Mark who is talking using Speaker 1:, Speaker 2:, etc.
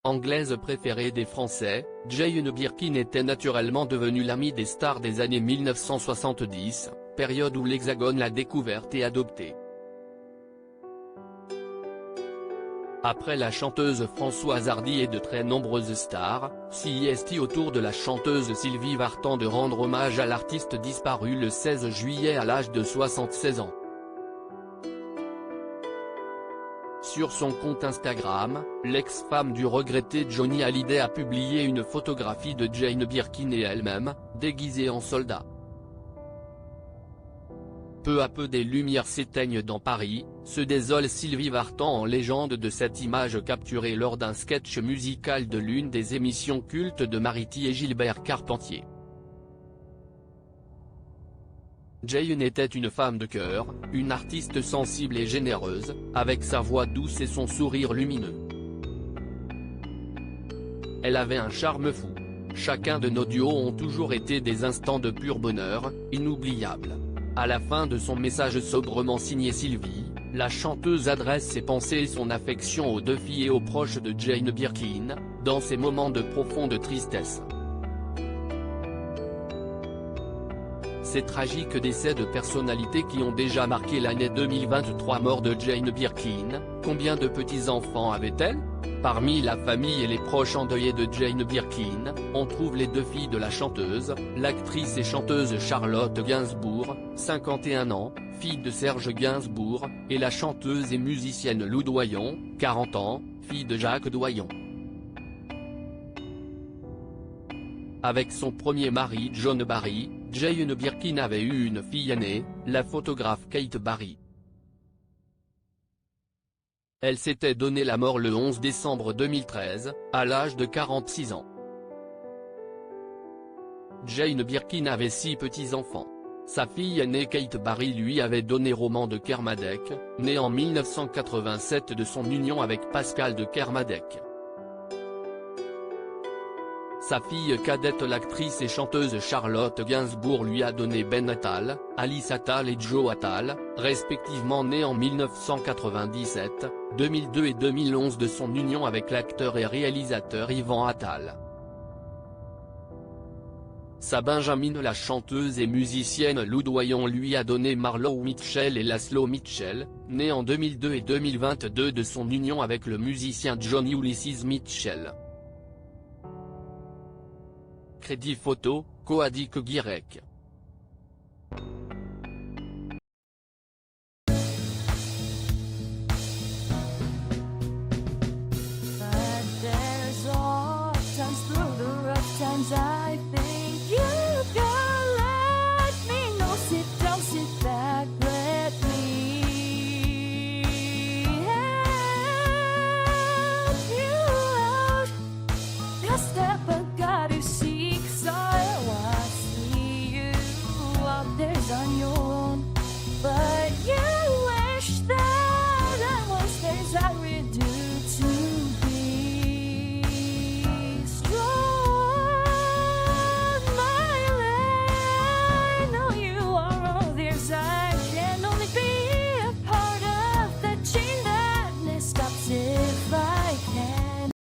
Speaker 1: Anglaise préférée des Français, Jane Birkin était naturellement devenue l'amie des stars des années 1970, période où l'Hexagone l'a découverte et adoptée. Après la chanteuse Françoise Hardy et de très nombreuses stars, s'est autour de la chanteuse Sylvie Vartan de rendre hommage à l'artiste disparue le 16 juillet à l'âge de 76 ans. Sur son compte Instagram, l'ex-femme du regretté Johnny Hallyday a publié une photographie de Jane Birkin et elle-même, déguisée en soldat. Peu à peu des lumières s'éteignent dans Paris, se désole Sylvie Vartan en légende de cette image capturée lors d'un sketch musical de l'une des émissions cultes de Mariti et Gilbert Carpentier. Jane était une femme de cœur, une artiste sensible et généreuse, avec sa voix douce et son sourire lumineux. Elle avait un charme fou. Chacun de nos duos ont toujours été des instants de pur bonheur, inoubliables. À la fin de son message sobrement signé Sylvie, la chanteuse adresse ses pensées et son affection aux deux filles et aux proches de Jane Birkin, dans ces moments de profonde tristesse. Ces tragiques décès de personnalités qui ont déjà marqué l'année 2023. Mort de Jane Birkin, combien de petits-enfants avait-elle? Parmi la famille et les proches endeuillés de Jane Birkin, on trouve les deux filles de la chanteuse, l'actrice et chanteuse Charlotte Gainsbourg, 51 ans, fille de Serge Gainsbourg, et la chanteuse et musicienne Lou Doyon, 40 ans, fille de Jacques Doyon. Avec son premier mari John Barry, Jane Birkin avait eu une fille aînée, la photographe Kate Barry. Elle s'était donné la mort le 11 décembre 2013, à l'âge de 46 ans. Jane Birkin avait 6 petits-enfants. Sa fille aînée Kate Barry lui avait donné Roman de Kermadec, né en 1987 de son union avec Pascal de Kermadec. Sa fille cadette l'actrice et chanteuse Charlotte Gainsbourg lui a donné Ben Attal, Alice Attal et Joe Attal, respectivement nés en 1997, 2002 et 2011 de son union avec l'acteur et réalisateur Yvan Attal. Sa benjamine la chanteuse et musicienne Lou Doyon lui a donné Marlo Mitchell et Laszlo Mitchell, nés en 2002 et 2022 de son union avec le musicien Johnny Ulysses Mitchell. Crédit photo, Coadic Guirec.